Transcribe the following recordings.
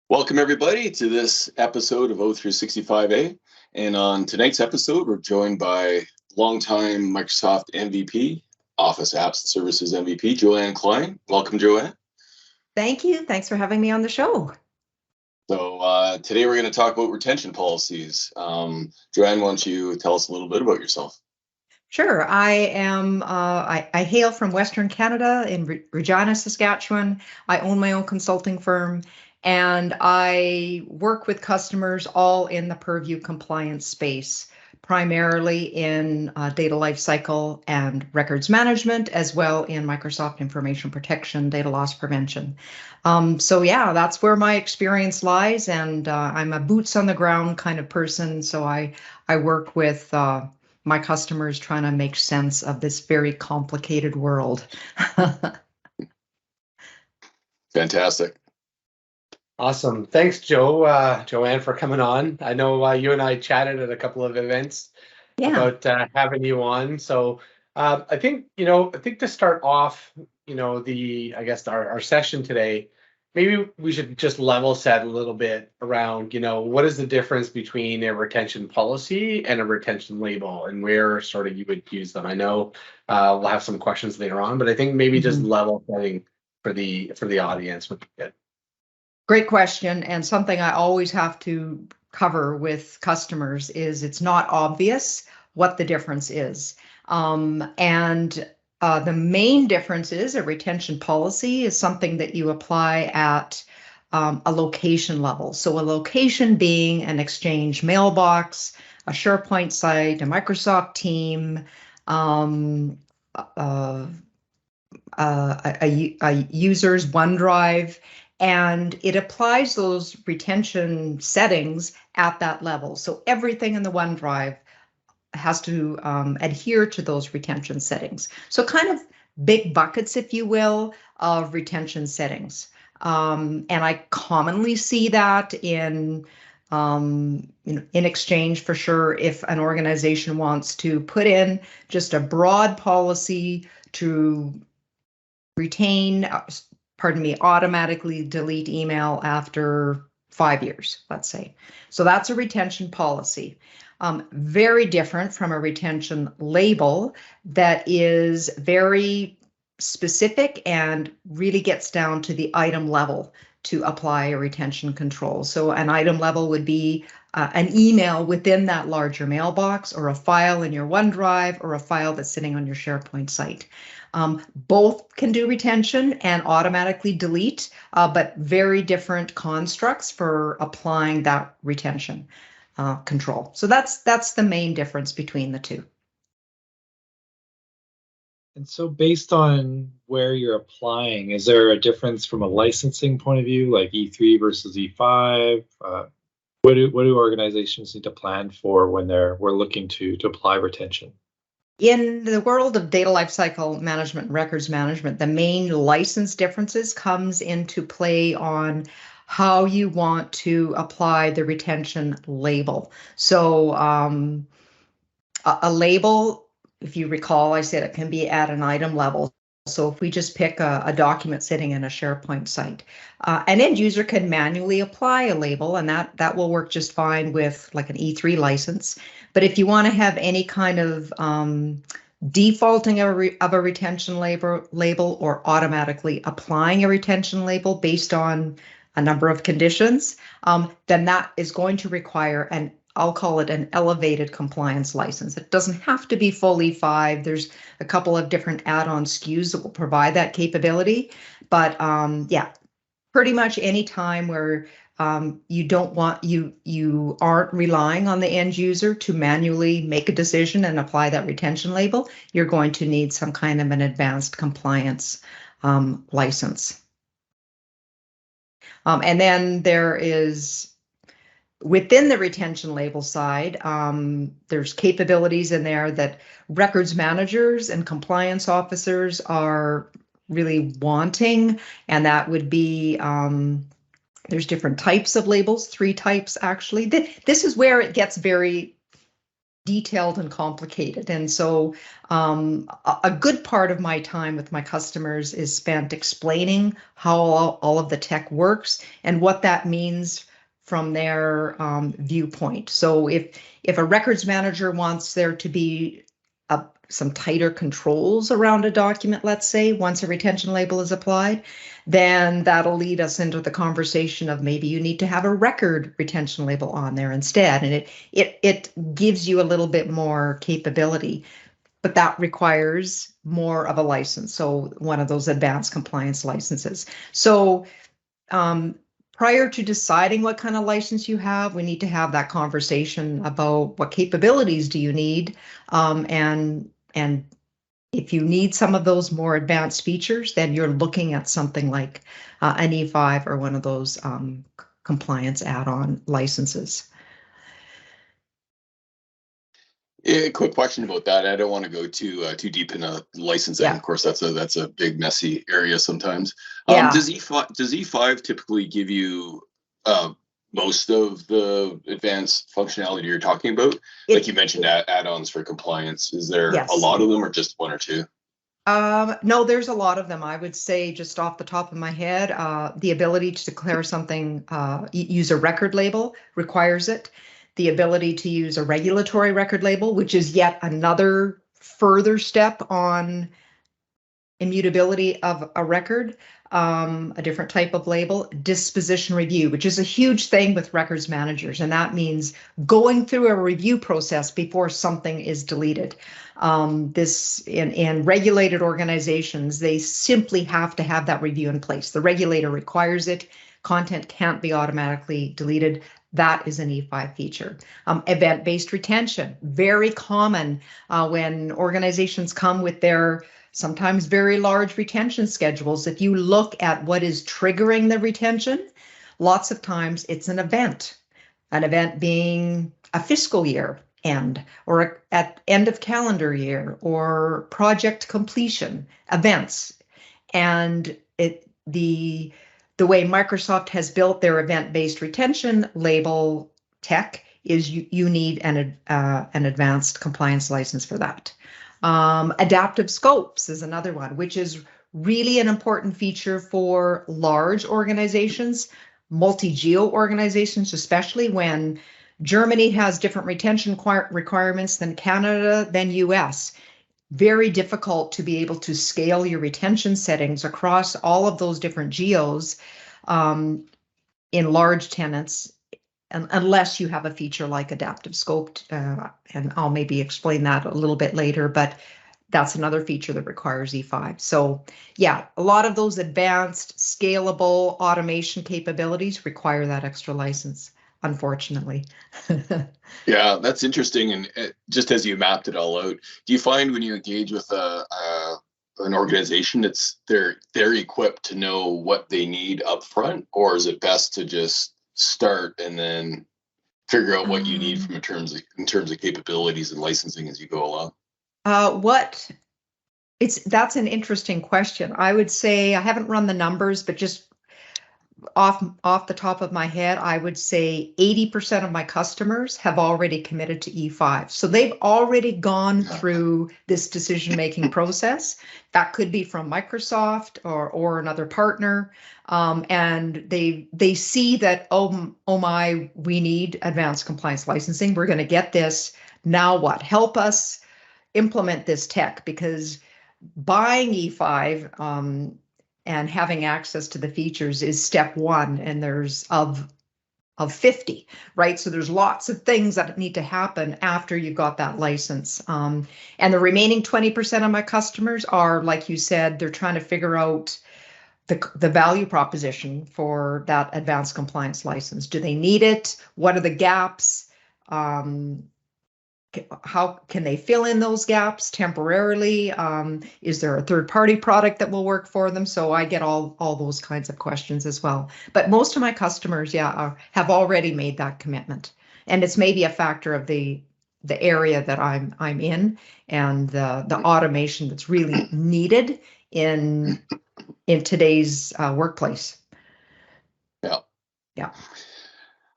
Welcome everybody to this episode of O365A. And on tonight's episode, we're joined by longtime Microsoft MVP, Office Apps and Services MVP, Joanne Klein. Welcome, Joanne. Thank you. Thanks for having me on the show. So today we're going to talk about retention policies. Joanne, why don't you tell us a little bit about yourself? Sure. I hail from Western Canada in Regina, Saskatchewan. I own my own consulting firm, and I work with customers all in the purview compliance space, primarily in data lifecycle and records management, as well in Microsoft information protection, data loss prevention. So yeah, that's where my experience lies, and I'm a boots on the ground kind of person. So I work with my customers trying to make sense of this very complicated world. Fantastic. Awesome. Thanks, Joanne, for coming on. I know you and I chatted at a couple of events about having you on. So I think to start off, our session today, maybe we should just level set a little bit around, what is the difference between a retention policy and a retention label, and where sort of you would use them. I know we'll have some questions later on, but I think maybe just level setting for the audience would be good. Great question, and something I always have to cover with customers is it's not obvious what the difference is. The main difference is a retention policy is something that you apply at a location level. So a location being an Exchange mailbox, a SharePoint site, a Microsoft team, a user's OneDrive, and it applies those retention settings at that level. So everything in the OneDrive has to adhere to those retention settings. So kind of big buckets, if you will, of retention settings. And I commonly see that in Exchange for sure. If an organization wants to put in just a broad policy to retain, automatically delete email after 5 years, let's say. So that's a retention policy. Very different from a retention label that is very specific and really gets down to the item level to apply a retention control. So an item level would be an email within that larger mailbox, or a file in your OneDrive, or a file that's sitting on your SharePoint site. Both can do retention and automatically delete, but very different constructs for applying that retention control. So that's the main difference between the two. And so based on where you're applying, is there a difference from a licensing point of view, like E3 versus E5? What do organizations need to plan for when we're looking to apply retention? In the world of data lifecycle management and records management, the main license differences comes into play on how you want to apply the retention label. So a label, if you recall, I said it can be at an item level. So if we just pick a document sitting in a SharePoint site, an end user can manually apply a label, and that will work just fine with like an E3 license. But if you want to have any kind of defaulting of a retention label or automatically applying a retention label based on a number of conditions, then that is going to require I'll call it an elevated compliance license. It doesn't have to be full E5. There's a couple of different add-on SKUs that will provide that capability. But yeah, pretty much any time where you aren't relying on the end user to manually make a decision and apply that retention label, you're going to need some kind of an advanced compliance license. And then there is, within the retention label side, there's capabilities in there that records managers and compliance officers are really wanting, and that would be, there's different types of labels, 3 types actually. This is where it gets very detailed and complicated. And so a good part of my time with my customers is spent explaining how all of the tech works and what that means from their viewpoint. So if a records manager wants there to be some tighter controls around a document, let's say, once a retention label is applied, then that'll lead us into the conversation of maybe you need to have a record retention label on there instead. And it gives you a little bit more capability, but that requires more of a license. So one of those advanced compliance licenses. So prior to deciding what kind of license you have, we need to have that conversation about what capabilities do you need, and if you need some of those more advanced features, then you're looking at something like an E5 or one of those compliance add-on licenses. Yeah, quick question about that. I don't want to go too deep in a licensing. Yeah. Of course, that's a big messy area sometimes. Yeah. Does E5 typically give you most of the advanced functionality you're talking about? Like you mentioned, add-ons for compliance. Is there a lot of them, or just one or two? No, there's a lot of them. I would say, just off the top of my head, the ability to declare something, use a record label requires it. The ability to use a regulatory record label, which is yet another further step on immutability of a record, a different type of label. Disposition review, which is a huge thing with records managers, and that means going through a review process before something is deleted. This in regulated organizations, they simply have to have that review in place. The regulator requires it. Content can't be automatically deleted. That is an E5 feature. Event-based retention, very common when organizations come with their sometimes very large retention schedules. If you look at what is triggering the retention, lots of times it's an event being a fiscal year end, or at end of calendar year, or project completion events. And the way Microsoft has built their event-based retention label tech is you need an advanced compliance license for that. Adaptive scopes is another one, which is really an important feature for large organizations, multi-geo organizations, especially when Germany has different retention requirements than Canada, than US. Very difficult to be able to scale your retention settings across all of those different geos in large tenants, unless you have a feature like adaptive scope, and I'll maybe explain that a little bit later, but that's another feature that requires E5. So yeah, a lot of those advanced scalable automation capabilities require that extra license, unfortunately. Yeah, that's interesting. And just as you mapped it all out, do you find when you engage with an organization, they're equipped to know what they need up front, or is it best to just start and then figure out what you need from in terms of capabilities and licensing as you go along? That's an interesting question. I would say, I haven't run the numbers, but just off the top of my head, I would say 80% of my customers have already committed to E5. So they've already gone through this decision-making process. That could be from Microsoft or another partner. And they see that, oh my, we need advanced compliance licensing. We're going to get this. Now what? Help us implement this tech, because buying E5 and having access to the features is step one, and there's of 50, right? So there's lots of things that need to happen after you've got that license. And the remaining 20% of my customers are, like you said, they're trying to figure out the value proposition for that advanced compliance license. Do they need it? What are the gaps? How can they fill in those gaps temporarily? Is there a third-party product that will work for them? So I get all those kinds of questions as well. But most of my customers, have already made that commitment, and it's maybe a factor of the area that I'm in, and the automation that's really needed in today's workplace. Yeah. Yeah.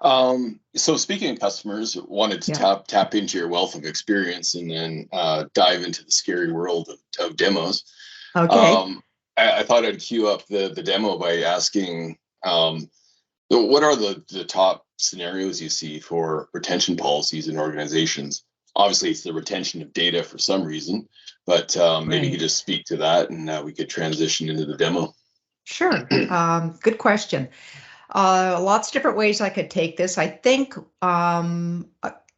So speaking of customers, wanted to Yeah. tap into your wealth of experience and then dive into the scary world of demos. Okay. I thought I'd queue up the demo by asking, what are the top scenarios you see for retention policies in organizations? Obviously, it's the retention of data for some reason, but maybe you could just speak to that, and we could transition into the demo. Sure. Good question. Lots of different ways I could take this. I think a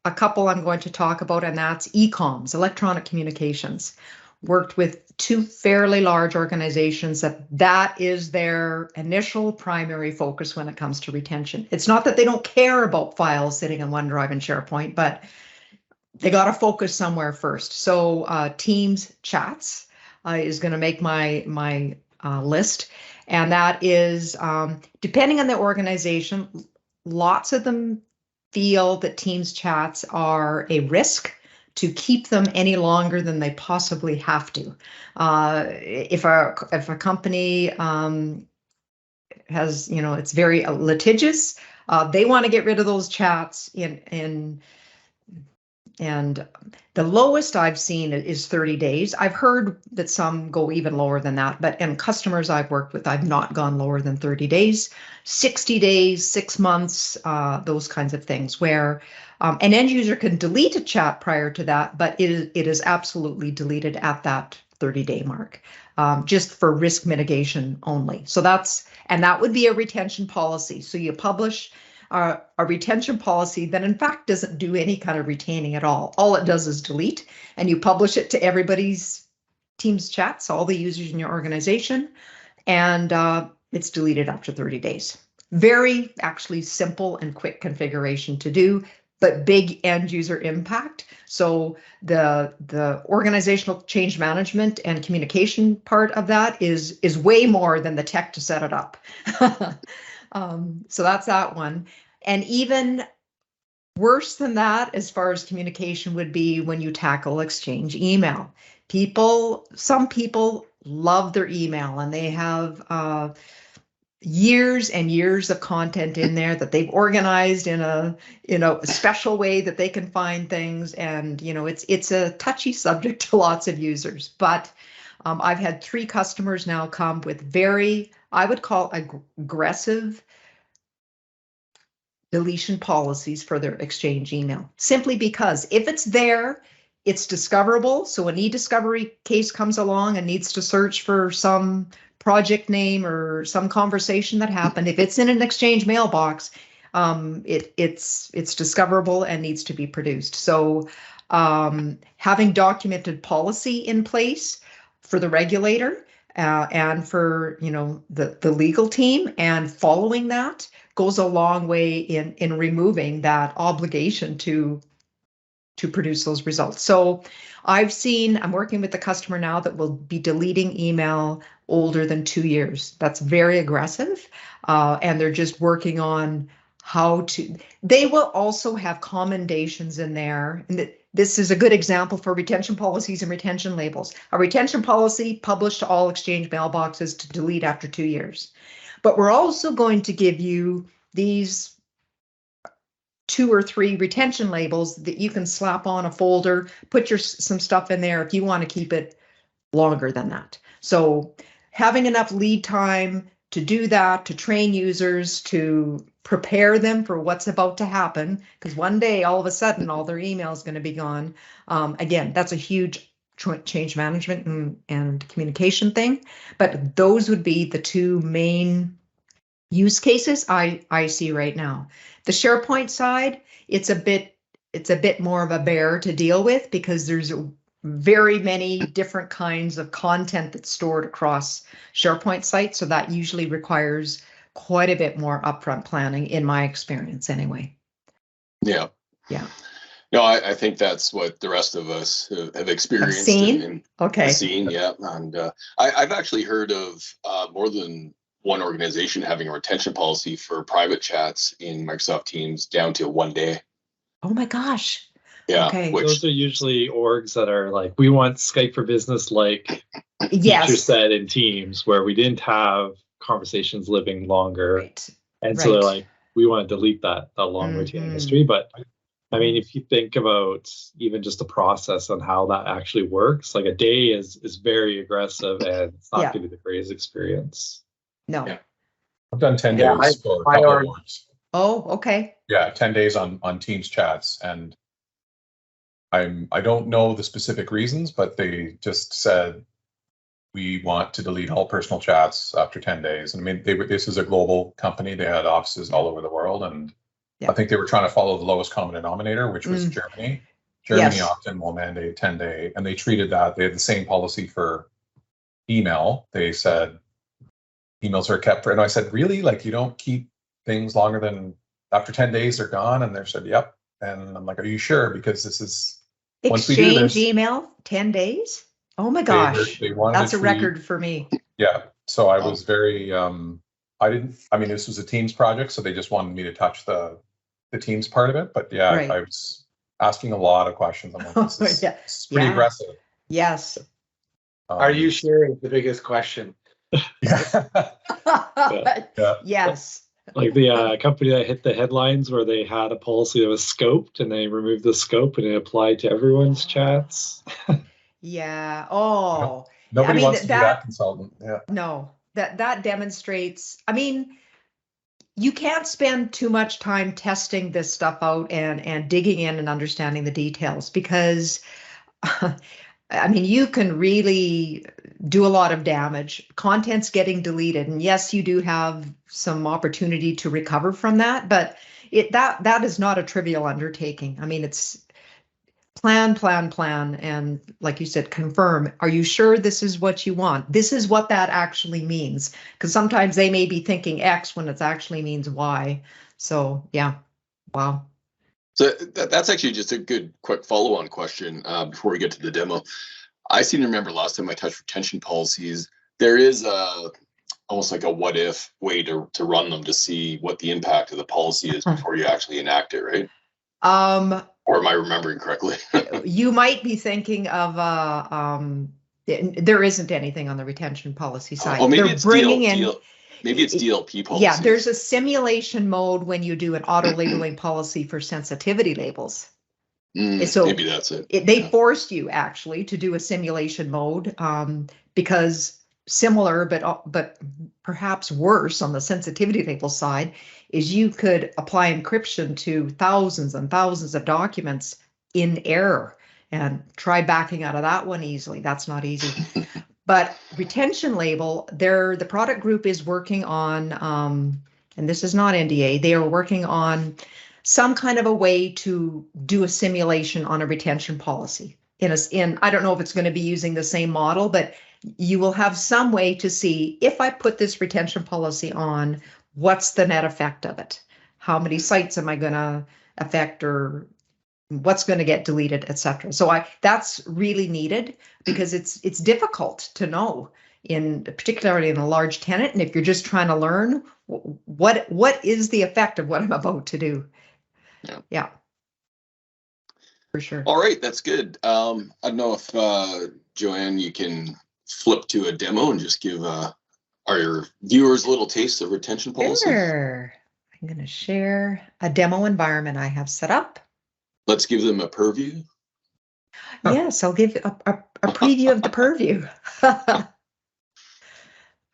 couple I'm going to talk about, and that's e-coms, electronic communications. Worked with two fairly large organizations that is their initial primary focus when it comes to retention. It's not that they don't care about files sitting in OneDrive and SharePoint, but they got to focus somewhere first. So Teams chats is going to make my list. And that is, depending on the organization, lots of them feel that Teams chats are a risk to keep them any longer than they possibly have to. If a company has, it's very litigious, they want to get rid of those chats and the lowest I've seen is 30 days. I've heard that some go even lower than that, but in customers I've worked with, I've not gone lower than 30 days, 60 days, 6 months, those kinds of things where an end user can delete a chat prior to that, but it is absolutely deleted at that 30-day mark, just for risk mitigation only. So that would be a retention policy. So you publish a retention policy that in fact doesn't do any kind of retaining at all. All it does is delete, and you publish it to everybody's Teams chats, all the users in your organization, and it's deleted after 30 days. Very actually simple and quick configuration to do, but big end user impact. So the organizational change management and communication part of that is way more than the tech to set it up. So that's that one. And even worse than that, as far as communication, would be when you tackle Exchange email. Some people love their email, and they have years and years of content in there that they've organized in a special way that they can find things. And it's a touchy subject to lots of users. But I've had 3 customers now come with very, I would call, aggressive deletion policies for their Exchange email, simply because if it's there, it's discoverable. So an e-discovery case comes along and needs to search for some project name or some conversation that happened. If it's in an Exchange mailbox, it's discoverable and needs to be produced. So having documented policy in place for the regulator and for the legal team, and following that goes a long way in removing that obligation to produce those results. So I'm working with the customer now that will be deleting email older than 2 years. That's very aggressive. And they're just working on they will also have commendations in there. And this is a good example for retention policies and retention labels. A retention policy published to all Exchange mailboxes to delete after 2 years. But we're also going to give you these 2 or 3 retention labels that you can slap on a folder, put some stuff in there if you want to keep it longer than that. So having enough lead time to do that, to train users, to prepare them for what's about to happen, because one day all of a sudden all their email is going to be gone. Again, that's a huge change management and communication thing, but those would be the 2 main use cases I see right now. The SharePoint side, it's a bit more of a bear to deal with, because there's very many different kinds of content that's stored across SharePoint sites. So that usually requires quite a bit more upfront planning, in my experience anyway. Yeah. Yeah. No, I think that's what the rest of us have experienced. Seen? Okay. Seen, yeah. And I've actually heard of more than one organization having a retention policy for private chats in Microsoft Teams down to 1 day. Oh my gosh. Yeah. Okay. Those are usually orgs that are like, we want Skype for Business, like yes. feature set in Teams, where we didn't have conversations living longer. Right. And so they're like, we want to delete that long retaining history. But I mean, if you think about even just the process on how that actually works, like a day is very aggressive, and it's not going to be the greatest experience. No. Yeah. I've done 10 days for a couple of boards. Oh, okay. Yeah, 10 days on Teams chats, and I don't know the specific reasons, but they just said we want to delete all personal chats after 10 days. And I mean, this is a global company. They had offices all over the world, and I think they were trying to follow the lowest common denominator, which was Germany. Germany often will mandate 10-day, and they treated that. They had the same policy for email. They said emails are kept for, and I said, really? Like, you don't keep things longer than after 10 days they're gone? And they said, yep. And I'm like, are you sure? Because this is exchange email 10 days. Oh my gosh, that's a record for me. Yeah, so I was very this was a Teams project, so they just wanted me to touch the Teams part of it. But yeah, I was asking a lot of questions. I'm like, this is pretty aggressive. Yes. Are you sharing the biggest question? Yes. Like the company that hit the headlines where they had a policy that was scoped, and they removed the scope and it applied to everyone's chats. Yeah. Oh, nobody wants to be that consultant. Yeah. No, that demonstrates. I mean, you can't spend too much time testing this stuff out and digging in and understanding the details, because I mean, you can really do a lot of damage. Content's getting deleted, and yes, you do have some opportunity to recover from that, but that is not a trivial undertaking. I mean, it's plan, and like you said, confirm. Are you sure this is what you want? This is what that actually means, because sometimes they may be thinking X when it actually means Y. So yeah, wow. So that's actually just a good quick follow-on question before we get to the demo. I seem to remember last time I touched retention policies, there is almost like a what if way to run them to see what the impact of the policy is before you actually enact it, right? Or am I remembering correctly? You might be thinking of there isn't anything on the retention policy side. Oh, maybe it's bringing in. Maybe it's DLP policy. Yeah, there's a simulation mode when you do an auto labeling policy for sensitivity labels. So maybe that's it. They forced you actually to do a simulation mode because similar, but perhaps worse on the sensitivity label side is you could apply encryption to thousands and thousands of documents in error and try backing out of that one easily. That's not easy. But retention label, the product group is working on, and this is not NDA, they are working on some kind of a way to do a simulation on a retention policy. I don't know if it's going to be using the same model, but you will have some way to see, if I put this retention policy on, what's the net effect of it? How many sites am I going to affect, or what's going to get deleted, etc. So that's really needed, because it's difficult to know, particularly in a large tenant, and if you're just trying to learn what is the effect of what I'm about to do. Yeah, for sure. All right, that's good. I don't know if Joanne, you can flip to a demo and just give our viewers a little taste of retention policy. Sure. I'm going to share a demo environment I have set up. Let's give them a purview. Yes, I'll give a preview of the purview.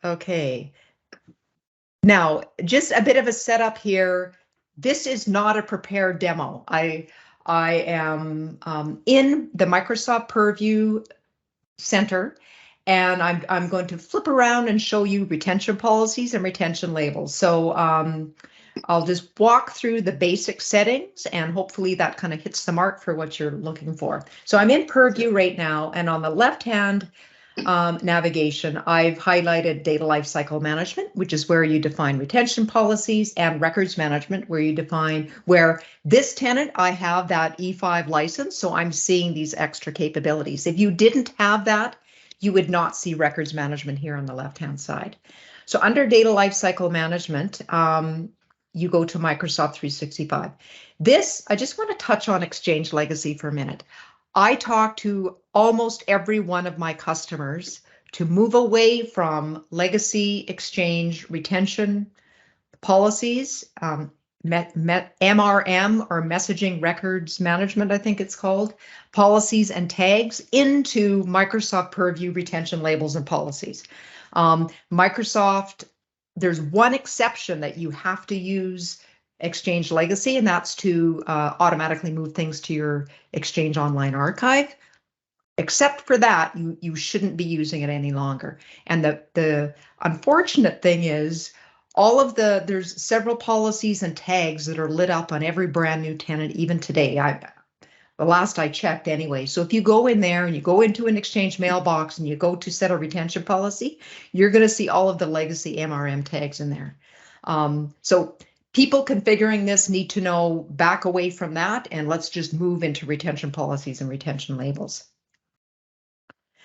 Okay. Now, just a bit of a setup here. This is not a prepared demo. I am in the Microsoft Purview Center, and I'm going to flip around and show you retention policies and retention labels. So I'll just walk through the basic settings, and hopefully that kind of hits the mark for what you're looking for. So I'm in Purview right now, and on the left-hand navigation, I've highlighted data lifecycle management, which is where you define retention policies, and records management, where you define where this tenant, I have that E5 license, so I'm seeing these extra capabilities. If you didn't have that, you would not see records management here on the left-hand side. So under data lifecycle management, you go to Microsoft 365. I just want to touch on Exchange Legacy for a minute. I talk to almost every one of my customers to move away from legacy Exchange retention policies. MRM, or Messaging Records Management, I think it's called, policies and tags into Microsoft Purview retention labels and policies. Microsoft, there's one exception that you have to use Exchange Legacy, and that's to automatically move things to your Exchange Online Archive. Except for that, you shouldn't be using it any longer. And the unfortunate thing is, there's several policies and tags that are lit up on every brand new tenant, even today. The last I checked anyway. So if you go in there and you go into an Exchange mailbox and you go to set a retention policy, you're going to see all of the legacy MRM tags in there. So people configuring this need to know, back away from that, and let's just move into retention policies and retention labels.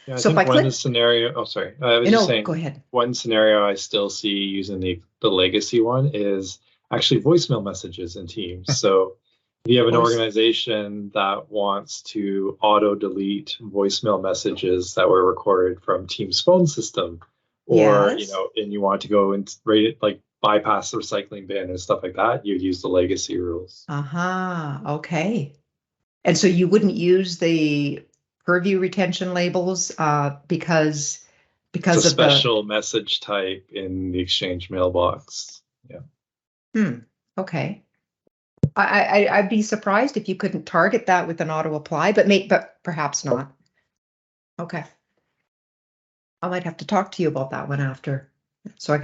Yeah, so I think one scenario, oh, sorry, I was just saying, go ahead. One scenario I still see using the legacy one is actually voicemail messages in Teams. So if you have an organization that wants to auto delete voicemail messages that were recorded from Teams phone system, or, yes, and you want to go and rate it, like bypass the recycling bin and stuff like that, you'd use the legacy rules. Okay. And so you wouldn't use the Purview retention labels because it's a special message type in the Exchange mailbox. Yeah. Okay. I'd be surprised if you couldn't target that with an auto apply, but perhaps not. Okay. I might have to talk to you about that one after, so I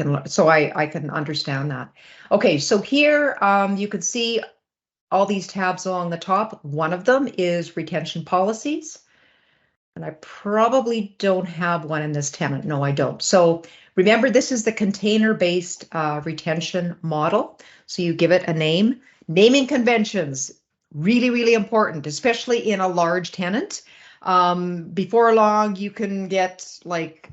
can understand that. Okay, so here you can see all these tabs along the top. One of them is retention policies. And I probably don't have one in this tenant. No, I don't. So remember, this is the container-based retention model. So you give it a name. Naming conventions, really, really important, especially in a large tenant. Before long, you can get like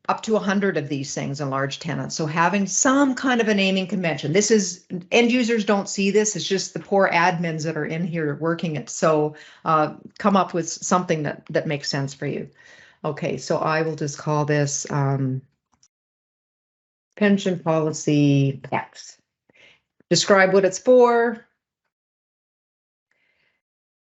up to 100 of these things in large tenants. So having some kind of a naming convention. This is, end users don't see this. It's just the poor admins that are in here working it. So come up with something that makes sense for you. Okay, so I will just call this pension policy X. Describe what it's for.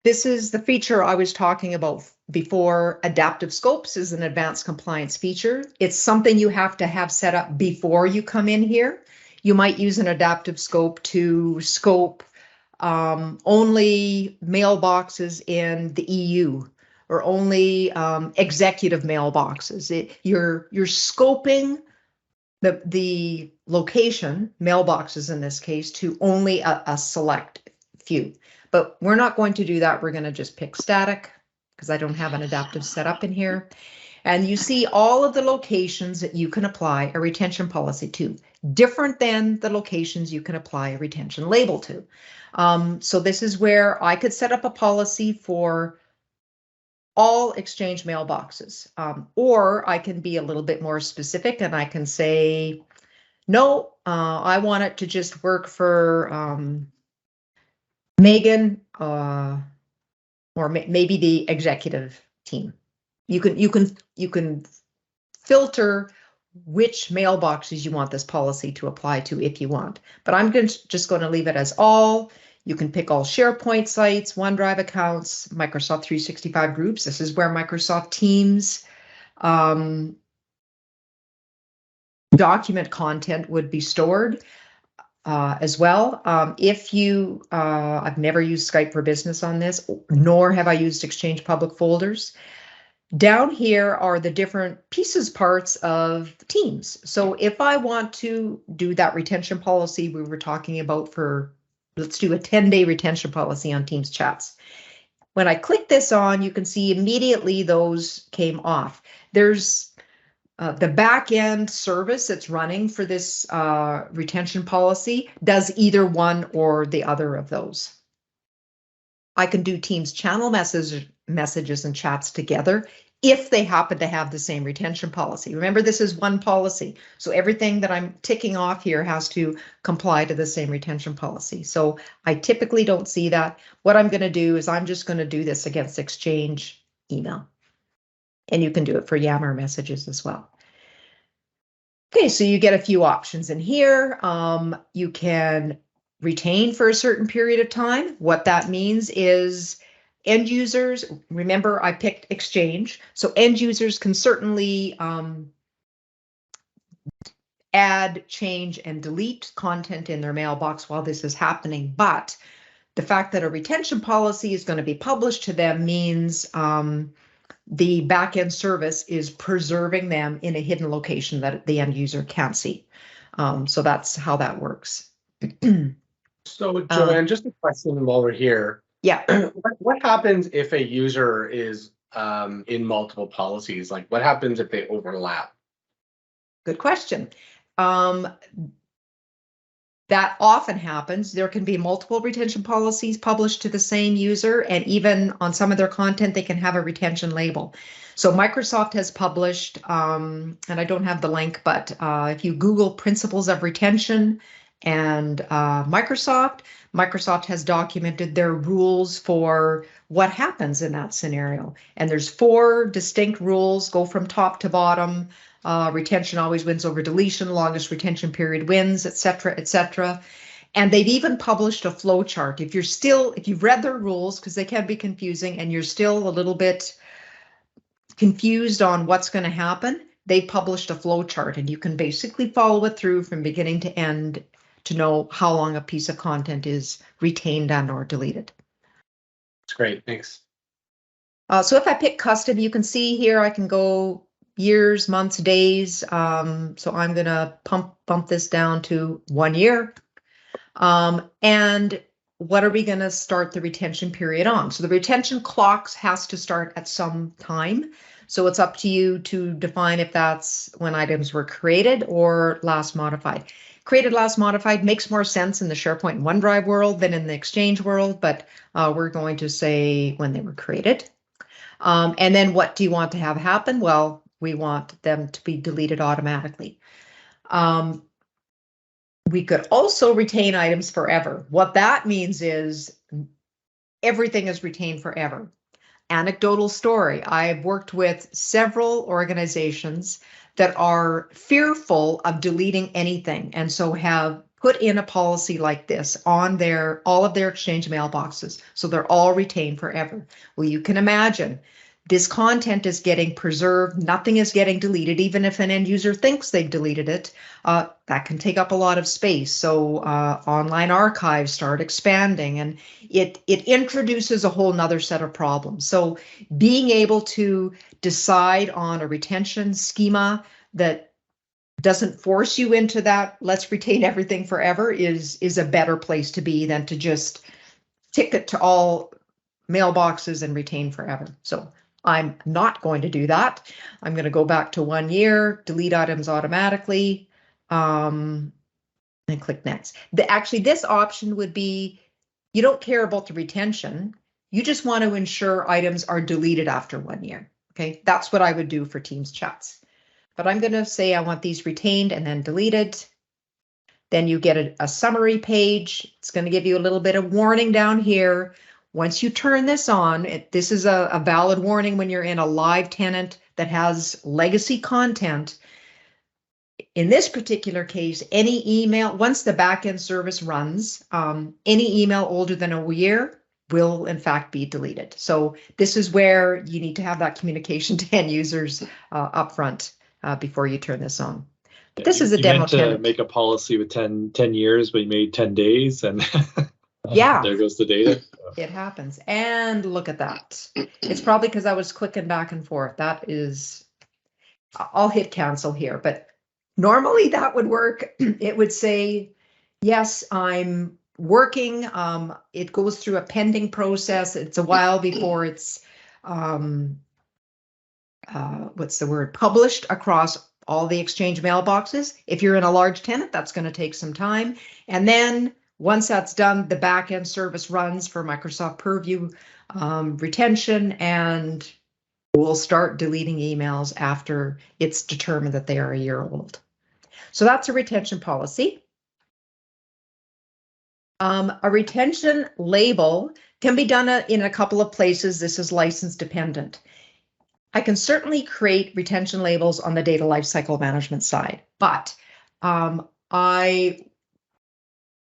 This is the feature I was talking about before. Adaptive scopes is an advanced compliance feature. It's something you have to have set up before you come in here. You might use an adaptive scope to scope only mailboxes in the EU, or only executive mailboxes. You're scoping the location, mailboxes in this case, to only a select few. But we're not going to do that. We're going to just pick static because I don't have an adaptive setup in here. And you see all of the locations that you can apply a retention policy to, different than the locations you can apply a retention label to. So this is where I could set up a policy for all Exchange mailboxes, or I can be a little bit more specific and I can say, no, I want it to just work for Megan, or maybe the executive team. You can filter which mailboxes you want this policy to apply to if you want. But I'm just going to leave it as all. You can pick all SharePoint sites, OneDrive accounts, Microsoft 365 groups. This is where Microsoft Teams document content would be stored. As well. If you, I've never used Skype for Business on this, nor have I used Exchange public folders. Down here are the different parts of Teams. So if I want to do that retention policy we were talking about for, let's do a 10-day retention policy on Teams chats. When I click this on, you can see immediately those came off. There's the back end service that's running for this retention policy does either one or the other of those. I can do Teams channel messages and chats together if they happen to have the same retention policy. Remember, this is one policy, so everything that I'm ticking off here has to comply to the same retention policy. So I typically don't see that. What I'm going to do is I'm just going to do this against Exchange email. And you can do it for Yammer messages as well. Okay, so you get a few options in here. You can retain for a certain period of time. What that means is end users, remember I picked Exchange, so end users can certainly add, change, and delete content in their mailbox while this is happening. But the fact that a retention policy is going to be published to them means the backend service is preserving them in a hidden location that the end user can't see. So that's how that works. So, Joanne, just a question while we're here. Yeah. What happens if a user is in multiple policies? Like, what happens if they overlap? Good question. That often happens. There can be multiple retention policies published to the same user, and even on some of their content, they can have a retention label. So Microsoft has published, and I don't have the link, but if you Google principles of retention and Microsoft has documented their rules for what happens in that scenario. And there's 4 distinct rules, go from top to bottom. Retention always wins over deletion, longest retention period wins, etc., etc. And they've even published a flow chart. If you've read their rules, because they can be confusing, and you're still a little bit confused on what's going to happen, they published a flow chart, and you can basically follow it through from beginning to end to know how long a piece of content is retained and or deleted. That's great, thanks. So if I pick custom, you can see here I can go years, months, days. So I'm going to bump this down to 1 year. And what are we going to start the retention period on? So the retention clocks has to start at some time. So it's up to you to define if that's when items were created or last modified. Created, last modified makes more sense in the SharePoint and OneDrive world than in the Exchange world, but we're going to say when they were created. And then what do you want to have happen? Well, we want them to be deleted automatically. We could also retain items forever. What that means is everything is retained forever. Anecdotal story. I've worked with several organizations that are fearful of deleting anything, and so have put in a policy like this on all of their Exchange mailboxes, so they're all retained forever. Well, you can imagine this content is getting preserved, nothing is getting deleted, even if an end user thinks they've deleted it. That can take up a lot of space. So online archives start expanding, and it introduces a whole nother set of problems. So being able to decide on a retention schema that doesn't force you into that, let's retain everything forever, is a better place to be than to just tick it to all mailboxes and retain forever. So I'm not going to do that. I'm going to go back to 1 year, delete items automatically, and click next. Actually, this option would be, you don't care about the retention. You just want to ensure items are deleted after 1 year. Okay, that's what I would do for Teams chats. But I'm going to say I want these retained and then deleted. Then you get a summary page. It's going to give you a little bit of warning down here. Once you turn this on, this is a valid warning when you're in a live tenant that has legacy content. In this particular case, any email, once the backend service runs, any email older than a year will in fact be deleted. So this is where you need to have that communication to end users upfront before you turn this on. But this is a demo tenant. Make a policy with 10 years, but you made 10 days and yeah, there goes the data. It happens. And look at that. It's probably because I was clicking back and forth. That is, I'll hit cancel here, but normally that would work. It would say, yes, I'm working. It goes through a pending process. It's a while before it's, what's the word, published across all the Exchange mailboxes. If you're in a large tenant, that's going to take some time. And then once that's done, the backend service runs for Microsoft Purview retention, and we'll start deleting emails after it's determined that they are a year old. So that's a retention policy. A retention label can be done in a couple of places. This is license dependent. I can certainly create retention labels on the data lifecycle management side, but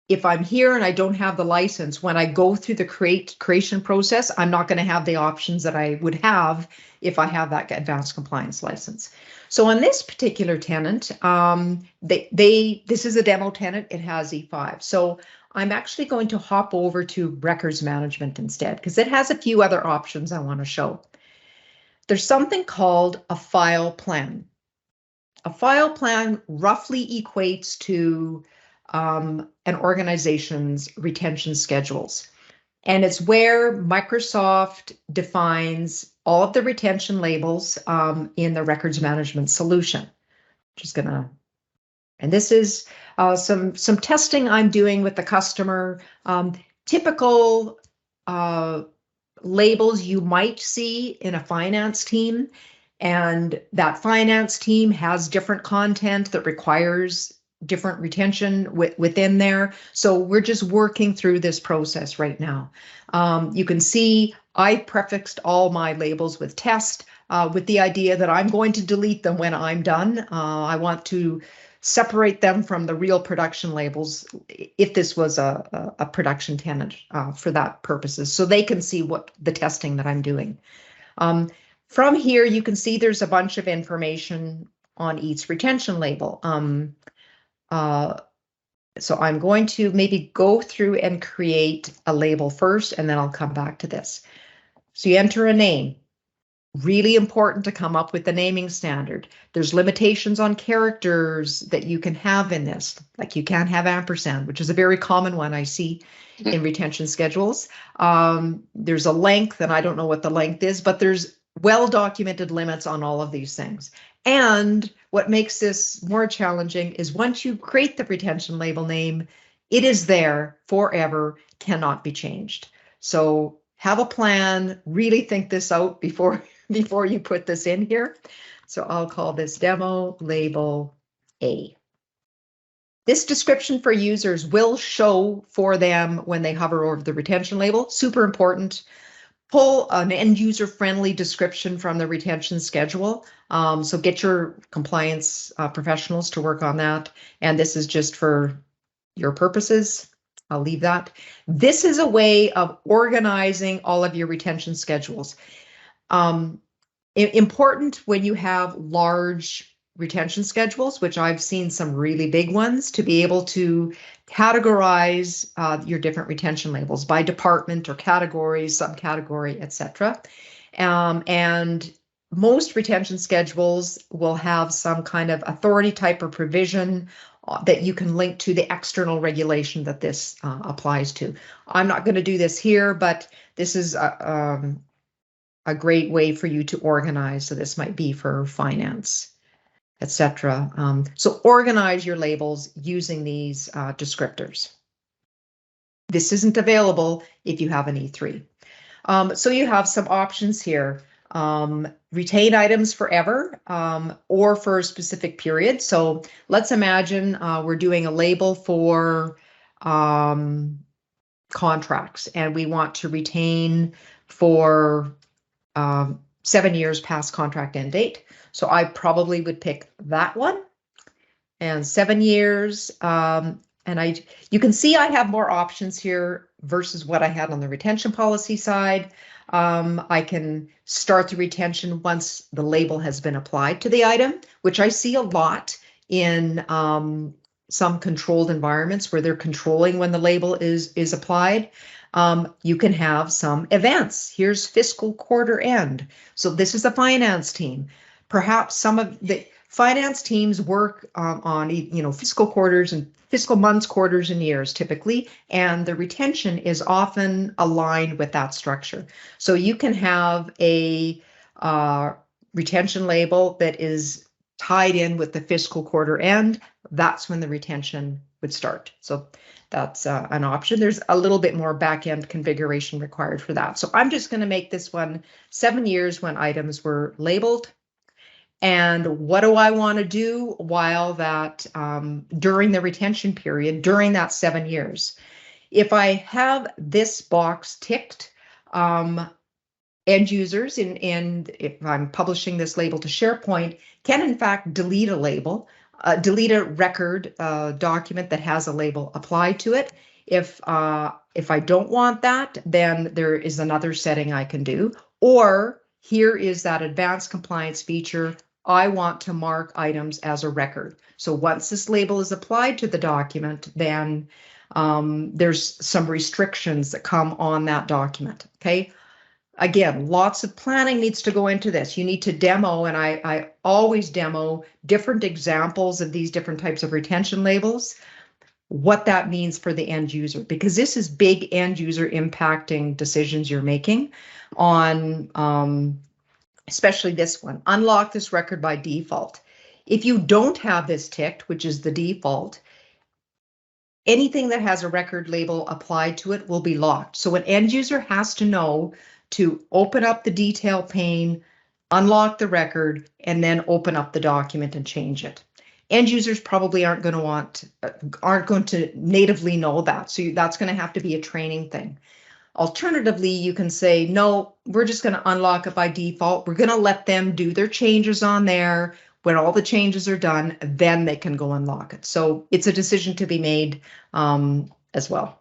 if I'm here and I don't have the license, when I go through the creation process, I'm not going to have the options that I would have if I have that advanced compliance license. So on this particular tenant, this is a demo tenant. It has E5. So I'm actually going to hop over to records management instead, because it has a few other options I want to show. There's something called a file plan. A file plan roughly equates to an organization's retention schedules. And it's where Microsoft defines all of the retention labels in the records management solution. Just gonna, and this is some testing I'm doing with the customer. Typical labels you might see in a finance team, and that finance team has different content that requires different retention within there. So we're just working through this process right now. You can see I prefixed all my labels with test with the idea that I'm going to delete them when I'm done. I want to separate them from the real production labels if this was a production tenant for that purposes, so they can see what the testing that I'm doing. From here, you can see there's a bunch of information on each retention label. So I'm going to maybe go through and create a label first, and then I'll come back to this. So you enter a name. Really important to come up with the naming standard. There's limitations on characters that you can have in this, like you can't have ampersand, which is a very common one I see in retention schedules. There's a length, and I don't know what the length is, but there's well-documented limits on all of these things. And what makes this more challenging is once you create the retention label name, it is there forever, cannot be changed. So have a plan, really think this out before you put this in here. So I'll call this demo label A. This description for users will show for them when they hover over the retention label. Super important. Pull an end user friendly description from the retention schedule. So get your compliance professionals to work on that. And this is just for your purposes. I'll leave that. This is a way of organizing all of your retention schedules. Important when you have large retention schedules, which I've seen some really big ones, to be able to categorize your different retention labels by department or categories, subcategory, etc. And most retention schedules will have some kind of authority type or provision that you can link to the external regulation that this applies to. I'm not going to do this here, but this is a great way for you to organize. So this might be for finance, etc. So organize your labels using these descriptors. This isn't available if you have an E3. So you have some options here. Retain items forever or for a specific period. So let's imagine we're doing a label for contracts and we want to retain for 7 years past contract end date. So I probably would pick that one and 7 years. And you can see I have more options here versus what I had on the retention policy side. I can start the retention once the label has been applied to the item, which I see a lot in some controlled environments where they're controlling when the label is applied. You can have some events. Here's fiscal quarter end. So this is the finance team. Perhaps some of the finance teams work on fiscal quarters and fiscal months, quarters, and years typically, and the retention is often aligned with that structure. So you can have a retention label that is tied in with the fiscal quarter end. That's when the retention would start. So that's an option. There's a little bit more back-end configuration required for that. So I'm just going to make this one 7 years when items were labeled. And what do I want to do while that during the retention period, during that 7 years? If I have this box ticked, end users, if I'm publishing this label to SharePoint, can in fact delete a label, delete a record document that has a label applied to it. If I don't want that, then there is another setting I can do. Or here is that advanced compliance feature. I want to mark items as a record. So once this label is applied to the document, then there's some restrictions that come on that document. Okay. Again, lots of planning needs to go into this. You need to demo, and I always demo different examples of these different types of retention labels, what that means for the end user, because this is big end user impacting decisions you're making on, especially this one, unlock this record by default. If you don't have this ticked, which is the default, anything that has a record label applied to it will be locked. So an end user has to know to open up the detail pane, unlock the record, and then open up the document and change it. End users probably aren't going to natively know that. So that's going to have to be a training thing. Alternatively, you can say, no, we're just going to unlock it by default. We're going to let them do their changes on there. When all the changes are done, then they can go unlock it. So it's a decision to be made as well.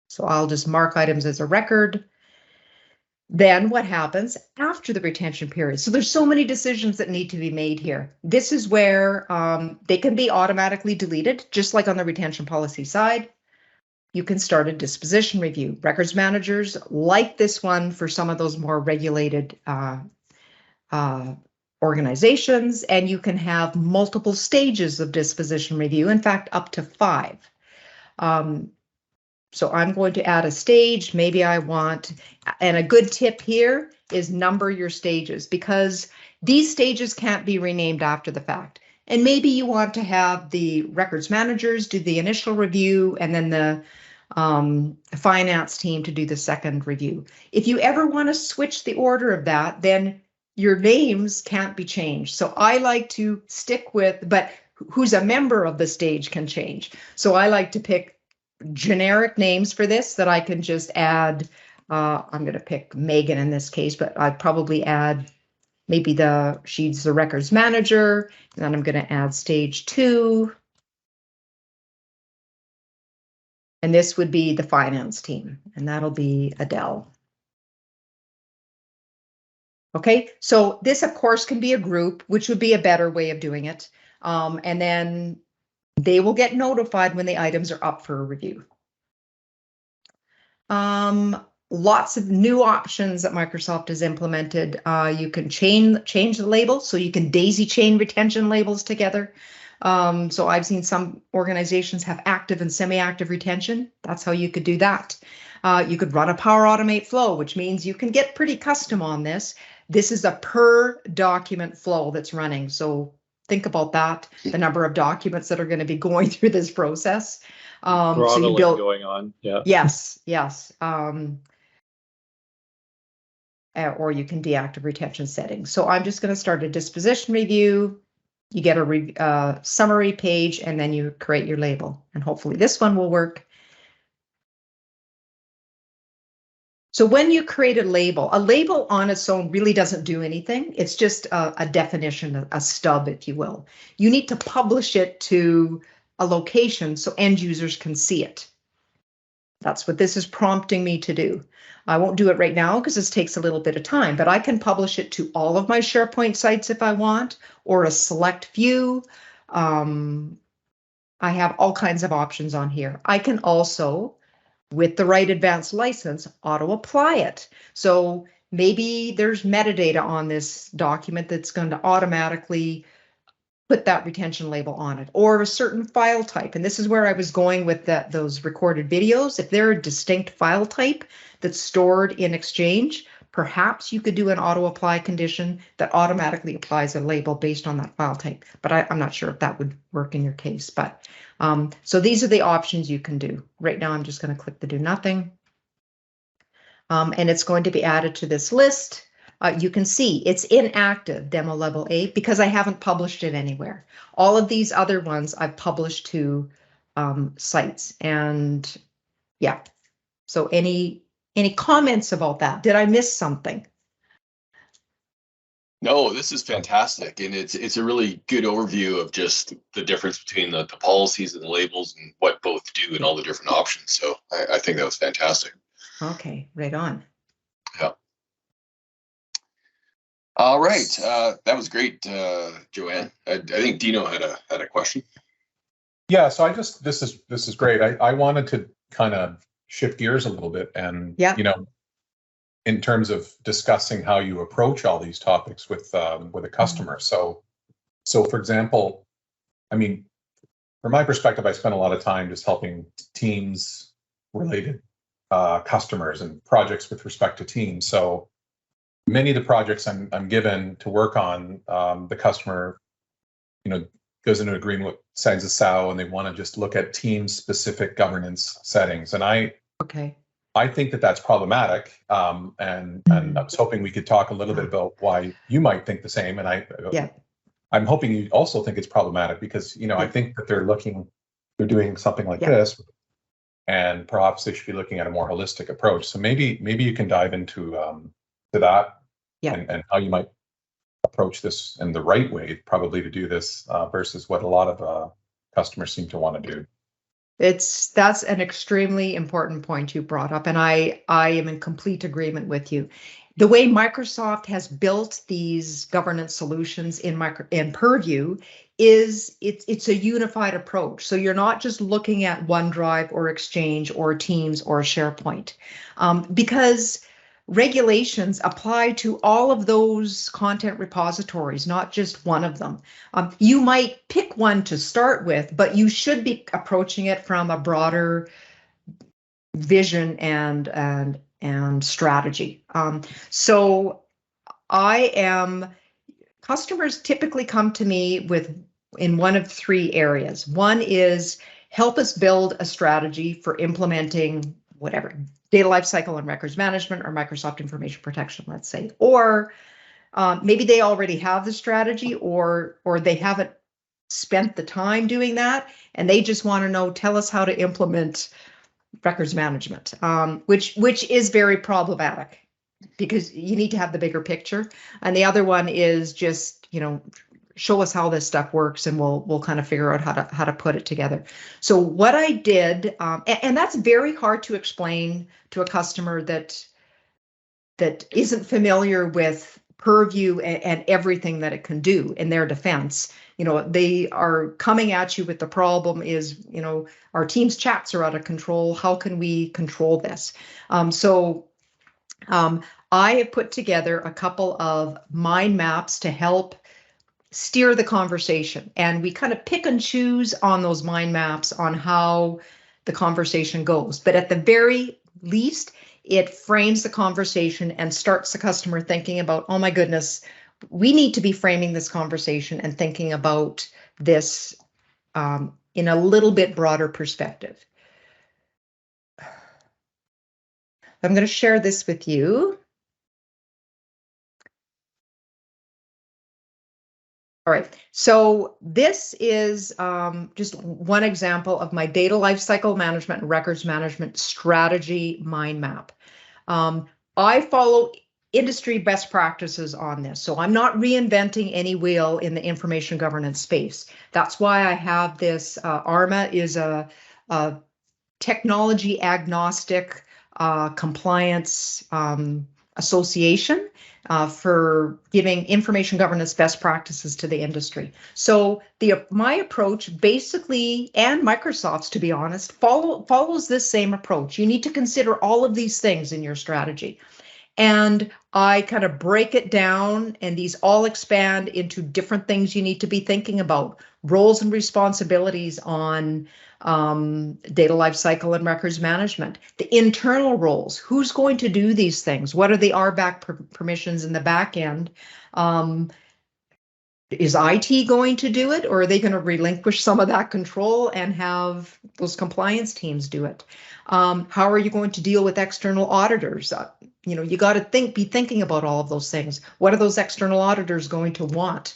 So I'll just mark items as a record. Then what happens after the retention period? So there's so many decisions that need to be made here. This is where they can be automatically deleted, just like on the retention policy side. You can start a disposition review. Records managers like this one for some of those more regulated organizations, and you can have multiple stages of disposition review, in fact, up to 5. So I'm going to add a stage. Maybe I want, and a good tip here is number your stages, because these stages can't be renamed after the fact. And maybe you want to have the records managers do the initial review and then the finance team to do the second review. If you ever want to switch the order of that, then your names can't be changed. So I like to stick with, but who's a member of the stage can change. So I like to pick generic names for this that I can just add. I'm going to pick Megan in this case, but I'd probably add maybe she's the records manager, and then I'm going to add stage 2. And this would be the finance team, and that'll be Adele. Okay, so this of course can be a group, which would be a better way of doing it. And then they will get notified when the items are up for a review. Lots of new options that Microsoft has implemented. You can change the label, so you can daisy chain retention labels together. So I've seen some organizations have active and semi-active retention. That's how you could do that. You could run a Power Automate flow, which means you can get pretty custom on this. This is a per document flow that's running. So think about that, the number of documents that are going to be going through this process. So you build going on. Yeah. Yes. Or you can deactivate retention settings. So I'm just going to start a disposition review. You get a summary page, and then you create your label. And hopefully this one will work. So when you create a label on its own really doesn't do anything. It's just a definition, a stub, if you will. You need to publish it to a location so end users can see it. That's what this is prompting me to do. I won't do it right now because this takes a little bit of time, but I can publish it to all of my SharePoint sites if I want, or a select few. I have all kinds of options on here. I can also, with the right advanced license, auto apply it. So maybe there's metadata on this document that's going to automatically put that retention label on it, or a certain file type. And this is where I was going with those recorded videos. If they're a distinct file type that's stored in Exchange, perhaps you could do an auto apply condition that automatically applies a label based on that file type. But I'm not sure if that would work in your case. But so these are the options you can do. Right now, I'm just going to click the do nothing. And it's going to be added to this list. You can see it's inactive demo level A because I haven't published it anywhere. All of these other ones I've published to sites. And yeah, so any comments about that? Did I miss something? No, this is fantastic, and it's a really good overview of just the difference between the policies and the labels and what both do and all the different options. So I think that was fantastic. Okay, right on. Yeah. All right, that was great, Joanne. I think Dino had a question. Yeah, so this is great. I wanted to kind of shift gears a little bit, and you know, in terms of discussing how you approach all these topics with a customer. So for example, I mean, from my perspective, I spend a lot of time just helping teams related customers and projects with respect to teams. So many of the projects I'm given to work on, the customer, you know, goes into agreement with signs a SOW, and they want to just look at team specific governance settings. And I think that that's problematic. And I was hoping we could talk a little bit about why you might think the same. And I'm hoping you also think it's problematic because, you know, I think that they're doing something like this, and perhaps they should be looking at a more holistic approach. So maybe you can dive into to that and how you might approach this in the right way, probably to do this versus what a lot of customers seem to want to do. That's an extremely important point you brought up, and I am in complete agreement with you. The way Microsoft has built these governance solutions in Purview is it's a unified approach. So you're not just looking at OneDrive or Exchange or Teams or SharePoint, because regulations apply to all of those content repositories, not just one of them. You might pick one to start with, but you should be approaching it from a broader vision and strategy. So customers typically come to me in one of three areas. One is help us build a strategy for implementing whatever, data lifecycle and records management or Microsoft information protection, let's say. Or maybe they already have the strategy, or they haven't spent the time doing that, and they just want to know, tell us how to implement records management, which is very problematic because you need to have the bigger picture. And the other one is just, you know, show us how this stuff works, and we'll kind of figure out how to put it together. So what I did, and that's very hard to explain to a customer that isn't familiar with Purview and everything that it can do. In their defense, you know, they are coming at you with the problem is, you know, our team's chats are out of control. How can we control this? I have put together a couple of mind maps to help steer the conversation, and we kind of pick and choose on those mind maps on how the conversation goes. But at the very least, it frames the conversation and starts the customer thinking about, oh my goodness, we need to be framing this conversation and thinking about this in a little bit broader perspective. I'm going to share this with you. All right, so this is just one example of my data lifecycle management and records management strategy mind map. I follow industry best practices on this, so I'm not reinventing any wheel in the information governance space. That's why I have this. ARMA is a technology agnostic compliance association for giving information governance best practices to the industry. So my approach basically, and Microsoft's, to be honest, follows this same approach. You need to consider all of these things in your strategy. And I kind of break it down, and these all expand into different things you need to be thinking about. Roles and responsibilities on data lifecycle and records management. The internal roles, who's going to do these things? What are the RBAC permissions in the back end? Is IT going to do it, or are they going to relinquish some of that control and have those compliance teams do it? How are you going to deal with external auditors? You know, you got to be thinking about all of those things. What are those external auditors going to want?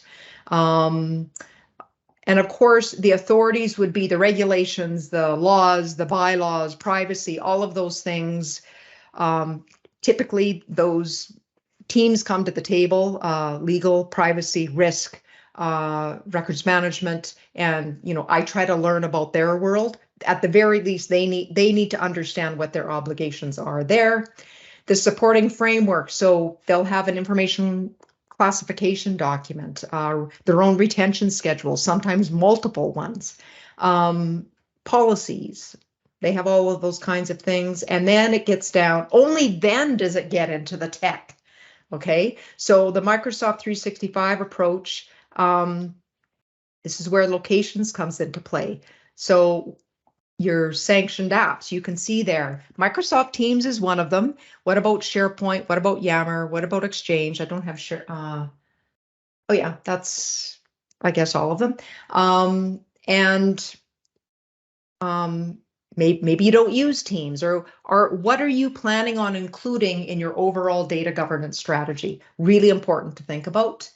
And of course, the authorities would be the regulations, the laws, the bylaws, privacy, all of those things. Typically, those teams come to the table, legal, privacy, risk, records management, and I try to learn about their world. At the very least, they need to understand what their obligations are there. The supporting framework, so they'll have an information classification document, their own retention schedule, sometimes multiple ones, policies. They have all of those kinds of things. And then it gets down, only then does it get into the tech. Okay, so the Microsoft 365 approach, this is where locations comes into play. So your sanctioned apps, you can see there, Microsoft Teams is one of them. What about SharePoint? What about Yammer? What about Exchange? I don't have Share. Oh yeah, that's, I guess, all of them. Maybe you don't use Teams, or what are you planning on including in your overall data governance strategy? Really important to think about.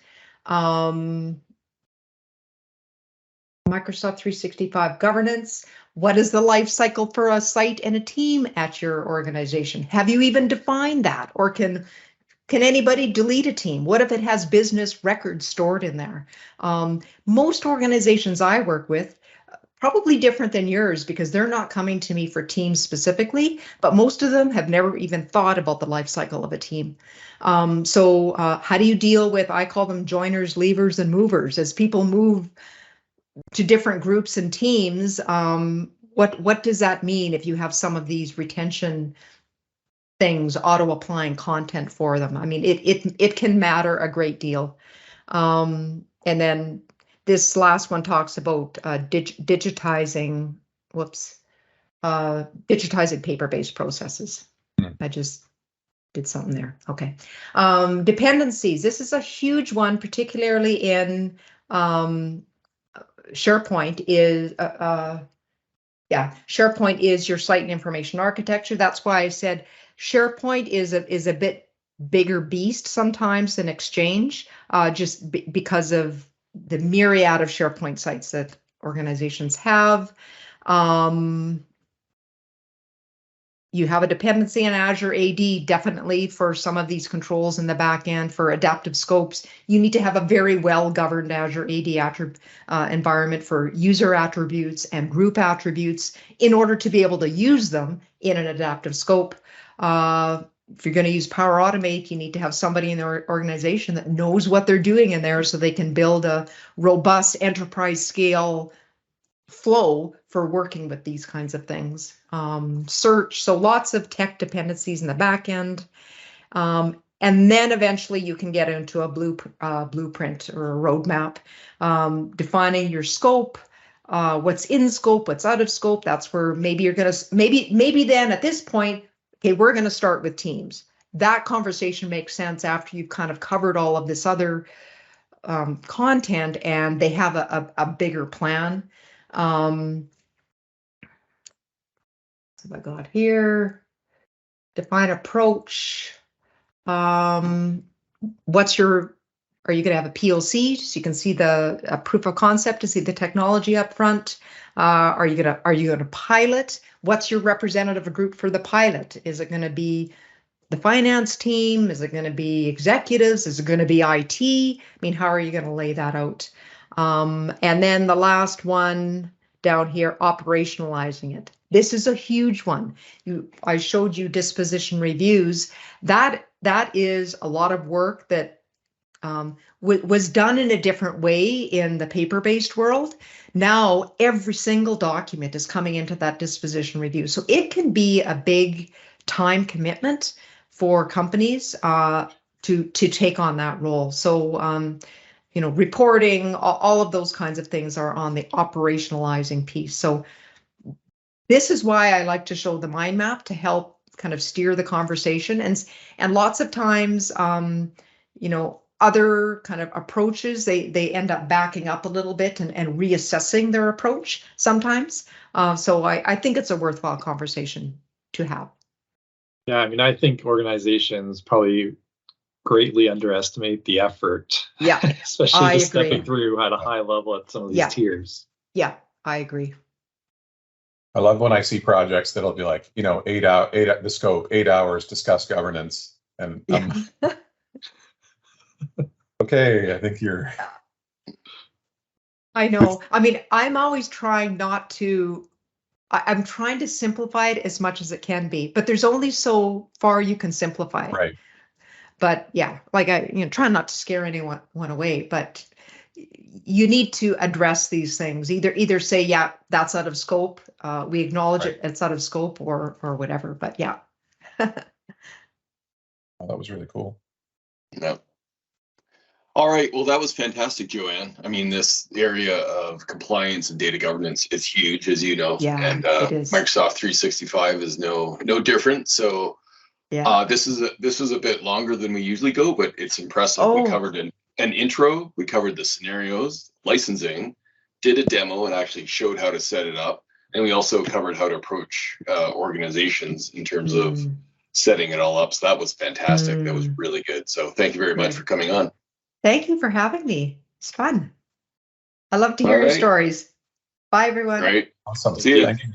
Microsoft 365 governance. What is the life cycle for a site and a team at your organization? Have you even defined that? Or can anybody delete a team? What if it has business records stored in there? Most organizations I work with, probably different than yours because they're not coming to me for teams specifically, but most of them have never even thought about the life cycle of a team. So how do you deal with, I call them joiners, leavers, and movers, as people move to different groups and teams? What does that mean if you have some of these retention things auto-applying content for them? I mean, it can matter a great deal. And then this last one talks about digitizing paper-based processes. I just did something there. Okay. Dependencies. This is a huge one, particularly in SharePoint is SharePoint is your site and information architecture. That's why I said SharePoint is a bit bigger beast sometimes than Exchange, just because of the myriad of SharePoint sites that organizations have. You have a dependency in Azure AD, definitely, for some of these controls in the back end. For adaptive scopes, you need to have a very well-governed Azure AD environment for user attributes and group attributes in order to be able to use them in an adaptive scope. If you're going to use Power Automate, you need to have somebody in their organization that knows what they're doing in there so they can build a robust enterprise scale flow for working with these kinds of things. Search, so lots of tech dependencies in the back end. And then eventually you can get into a blueprint or a roadmap, defining your scope, what's in scope, what's out of scope. That's where maybe you're going to, maybe then at this point, okay, we're going to start with teams. That conversation makes sense after you've kind of covered all of this other content and they have a bigger plan. What have I got here? Define approach. Are you going to have a POC so you can see the proof of concept to see the technology up front? Are you going to pilot? What's your representative group for the pilot? Is it going to be the finance team? Is it going to be executives? Is it going to be IT? I mean, how are you going to lay that out? And then the last one down here, operationalizing it. This is a huge one. I showed you disposition reviews. That is a lot of work that was done in a different way in the paper-based world. Now every single document is coming into that disposition review. So it can be a big time commitment for companies to take on that role. So reporting, all of those kinds of things are on the operationalizing piece. So this is why I like to show the mind map to help kind of steer the conversation. And lots of times, other kind of approaches, they end up backing up a little bit and reassessing their approach sometimes. So I think it's a worthwhile conversation to have. Yeah, I mean, I think organizations probably greatly underestimate the effort. Yeah, especially just stepping through at a high level at some of these tiers. Yeah, I agree. I love when I see projects that'll be like, the scope, 8 hours, discuss governance. And Okay, I think you're. I know. I mean, I'm always trying not to. I'm trying to simplify it as much as it can be, but there's only so far you can simplify it. Right. But yeah, like try not to scare anyone away, but you need to address these things. Either say, yeah, that's out of scope. We acknowledge Right. it's out of scope, or whatever. But yeah. Oh, that was really cool. No. All right. Well, that was fantastic, Joanne. I mean, this area of compliance and data governance is huge, as you know. Yeah, and it is. Microsoft 365 is no different. So Yeah. this was a bit longer than we usually go, but it's impressive. Oh. We covered an intro, we covered the scenarios, licensing, did a demo and actually showed how to set it up. And we also covered how to approach organizations in terms of setting it all up. So that was fantastic. That was really good. So thank you very much for coming on. Thank you for having me. It's fun. I love to hear your stories. Bye, everyone. All right. Awesome. See you. Thank you.